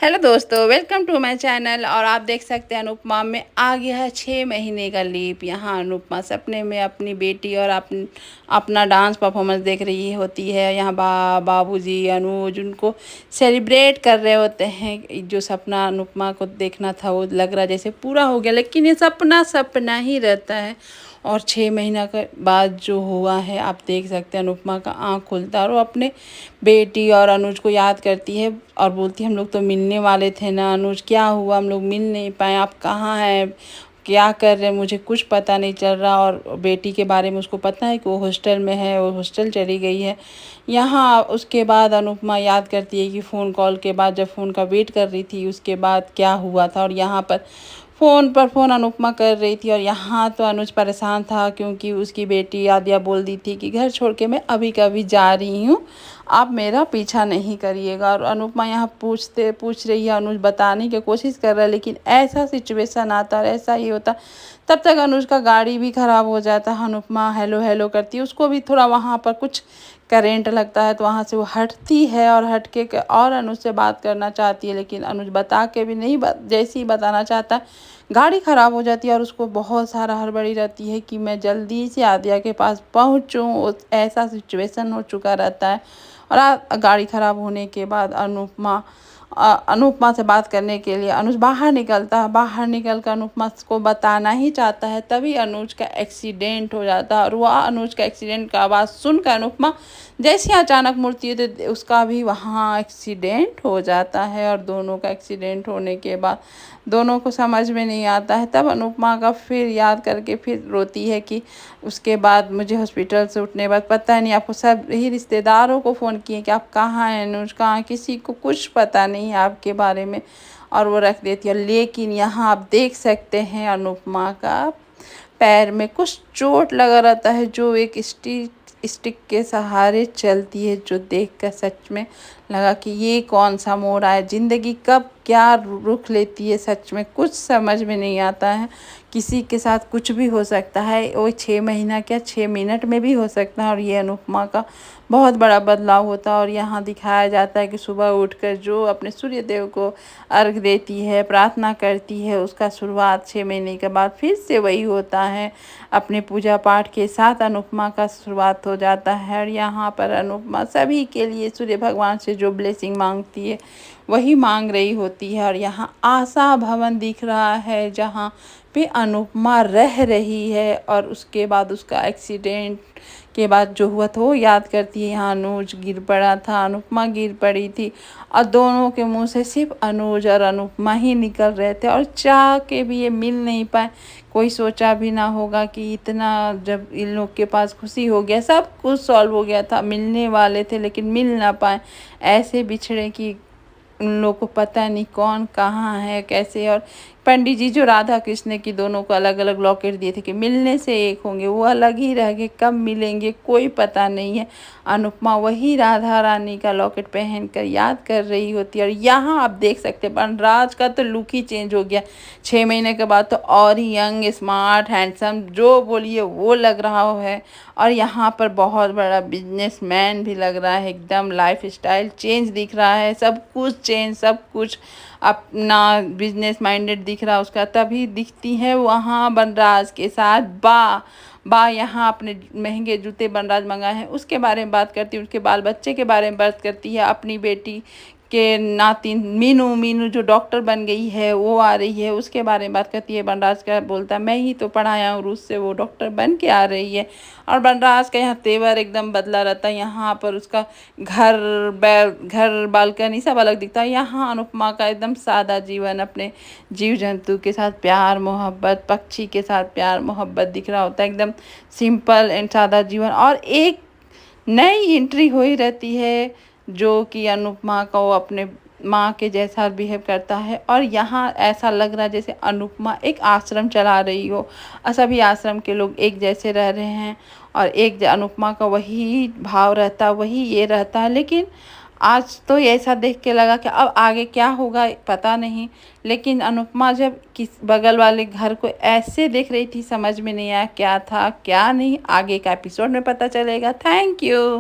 Hello दोस्तों, welcome to my channel. और आप देख सकते हैं अनुपमा में आ गया है 6 महीने का लीप। यहाँ अनुपमा सपने में अपनी बेटी और अपना डांस परफॉर्मेंस देख रही होती है। यहाँ बाबूजी अनुज उनको सेलिब्रेट कर रहे होते हैं। जो सपना अनुपमा को देखना था वो लग रहा जैसे पूरा हो गया, लेकिन ये सपना सपना ही रहता है। और 6 महीना के बाद जो हुआ है, आप देख सकते हैं अनुपमा का आँख खुलता है और वो अपने बेटी और अनुज को याद करती है और बोलती है हम लोग तो मिलने वाले थे ना अनुज, क्या हुआ, हम लोग मिल नहीं पाए, आप कहाँ हैं, क्या कर रहे हैं, मुझे कुछ पता नहीं चल रहा। और बेटी के बारे में उसको पता है कि वो हॉस्टल में है, वो हॉस्टल चली गई है। यहाँ उसके बाद अनुपमा याद करती है कि फ़ोन कॉल के बाद जब फ़ोन का वेट कर रही थी उसके बाद क्या हुआ था। और यहाँ पर फ़ोन पर फ़ोन अनुपमा कर रही थी और यहाँ तो अनुज परेशान था क्योंकि उसकी बेटी आद्या बोल दी थी कि घर छोड़ के मैं अभी कभी जा रही हूँ, आप मेरा पीछा नहीं करिएगा। और अनुपमा यहाँ पूछ रही है, अनुज बताने की कोशिश कर रहा है, लेकिन ऐसा सिचुएशन आता और ऐसा ही होता। तब तक अनुज का गाड़ी भी ख़राब हो जाता है। अनुपमा हेलो हेलो करती है, उसको भी थोड़ा वहाँ पर कुछ करेंट लगता है तो वहाँ से वो हटती है और हट के और अनुज से बात करना चाहती है, लेकिन अनुज बता के भी नहीं, जैसे ही बताना चाहता है गाड़ी ख़राब हो जाती है और उसको बहुत सारा हड़बड़ी रहती है कि मैं जल्दी से आद्या के पास पहुँचूँ। ऐसा सिचुएशन हो चुका रहता है। और गाड़ी ख़राब होने के बाद अनुपमा से बात करने के लिए अनुज बाहर निकलता है। बाहर निकल कर अनुपमा को बताना ही चाहता है, तभी अनुज का एक्सीडेंट हो जाता है। और वह अनुज का एक्सीडेंट का आवाज़ सुनकर अनुपमा जैसे अचानक मुड़ती है तो उसका भी वहाँ एक्सीडेंट हो जाता है। और दोनों का एक्सीडेंट होने के बाद दोनों को समझ में नहीं आता है। तब अनुपमा का फिर याद करके फिर रोती है कि उसके बाद मुझे हॉस्पिटल से उठने के बाद पता नहीं, आपको सब ही रिश्तेदारों को फ़ोन किए कि आप कहाँ हैं अनुज, कहाँ, किसी को कुछ पता नहीं है आपके बारे में। और वो रख देती है। लेकिन यहाँ आप देख सकते हैं अनुपमा का पैर में कुछ चोट लगा रहता है, जो एक स्टिक के सहारे चलती है, जो देखकर सच में लगा कि ये कौन सा मोड़ आया, ज़िंदगी कब क्या रुख लेती है, सच में कुछ समझ में नहीं आता है। किसी के साथ कुछ भी हो सकता है, वो 6 महीना क्या 6 मिनट में भी हो सकता है। और ये अनुपमा का बहुत बड़ा बदलाव होता है। और यहाँ दिखाया जाता है कि सुबह उठकर जो अपने सूर्य देव को अर्घ देती है, प्रार्थना करती है, उसका शुरुआत 6 महीने के बाद फिर से वही होता है। अपने पूजा पाठ के साथ अनुपमा का शुरुआत हो जाता है। और यहाँ पर अनुपमा सभी के लिए सूर्य भगवान से जो ब्लेसिंग मांगती है वही मांग रही होती है। और यहाँ आशा भवन दिख रहा है जहाँ पे अनुपमा रह रही है। और उसके बाद उसका एक्सीडेंट के बाद जो हुआ था वो याद करती है। यहाँ अनुज गिर पड़ा था, अनुपमा गिर पड़ी थी और दोनों के मुंह से सिर्फ अनुज और अनुपमा ही निकल रहे थे। और चाह के भी ये मिल नहीं पाए। कोई सोचा भी ना होगा कि इतना, जब इन लोग के पास खुशी हो गया, सब कुछ सॉल्व हो गया था, मिलने वाले थे लेकिन मिल ना पाए, ऐसे बिछड़े कि उन लोग को पता नहीं कौन कहाँ है कैसे। और पंडित जी जो राधा कृष्ण की दोनों को अलग अलग लॉकेट दिए थे कि मिलने से एक होंगे, वो अलग ही रह गए, कब मिलेंगे कोई पता नहीं है। अनुपमा वही राधा रानी का लॉकेट पहनकर याद कर रही होती है। और यहाँ आप देख सकते हैं वनराज का तो लुक ही चेंज हो गया 6 महीने के बाद, तो और ही यंग स्मार्ट हैंडसम जो बोलिए वो लग रहा है। और यहाँ पर बहुत बड़ा बिजनेसमैन भी लग रहा है, एकदम लाइफ स्टाइल चेंज दिख रहा है, सब कुछ चेंज, सब कुछ अपना बिजनेस माइंडेड दिख रहा है उसका। तभी दिखती है वहाँ बनराज के साथ बा यहाँ अपने महंगे जूते बनराज मंगाए हैं उसके बारे में बात करती है, उसके बाल बच्चे के बारे में बात करती है, अपनी बेटी के नातिन मीनू जो डॉक्टर बन गई है वो आ रही है उसके बारे में बात करती है। बनराज का बोलता है मैं ही तो पढ़ाया हूँ रूस से, वो डॉक्टर बन के आ रही है। और बनराज का यहाँ तेवर एकदम बदला रहता है। यहाँ पर उसका घर बालकनी सब अलग दिखता है। यहाँ अनुपमा का एकदम सादा जीवन, अपने जीव जंतु के साथ प्यार मोहब्बत, पक्षी के साथ प्यार मोहब्बत दिख रहा होता है, एकदम सिंपल एंड सादा जीवन। और एक नई एंट्री हुई रहती है जो कि अनुपमा को अपने माँ के जैसा बिहेव करता है। और यहाँ ऐसा लग रहा है जैसे अनुपमा एक आश्रम चला रही हो और सभी आश्रम के लोग एक जैसे रह रहे हैं और एक अनुपमा का वही भाव रहता है, वही ये रहता है। लेकिन आज तो ऐसा देख के लगा कि अब आगे क्या होगा पता नहीं। लेकिन अनुपमा जब किस बगल वाले घर को ऐसे देख रही थी समझ में नहीं आया क्या था क्या नहीं, आगे का एपिसोड में पता चलेगा। Thank you.